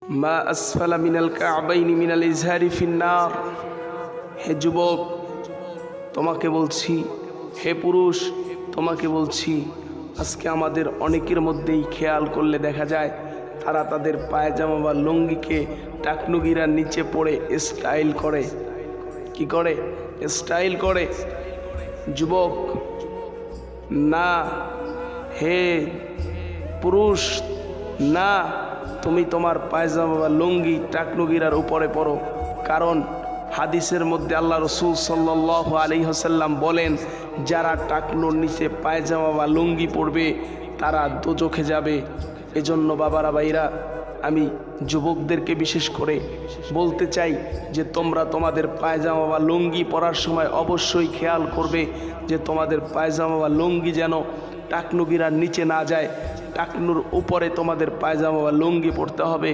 মা আসফালা মিনাল কাবাইনি মিনাল ইজহারি ফিন্নার। হে যুবক তোমাকে বলছি, হে পুরুষ তোমাকে বলছি, আজকে আমাদের অনেকের মধ্যেই খেয়াল করলে দেখা যায় তারা তাদের পায়জামা বা লুঙ্গিকে টাকনুগিরার নিচে পড়ে স্টাইল করে। কি করে? স্টাইল করে। যুবক না, হে পুরুষ না, তুমি তোমার পায়জামা বা লুঙ্গি টাকনুগিরার উপরে পড়ো। কারণ হাদিসের মধ্যে আল্লাহ রসুল সাল্লাল্লাহু আলাইহি ওয়াসাল্লাম বলেন, যারা টাকনুর নিচে পায়জামা বা লুঙ্গি পরবে তারা দোজখে যাবে। এজন্য বাবারা ভাইরা, আমি যুবকদেরকে বিশেষ করে বলতে চাই যে তোমরা তোমাদের পায়জামা বা লুঙ্গি পরার সময় অবশ্যই খেয়াল করবে যে তোমাদের পায়জামা বা লুঙ্গি যেন টাকনুগিরার নিচে না যায়। টাকনুর উপরে তোমাদের পায়জামা বা লুঙ্গি পরতে হবে।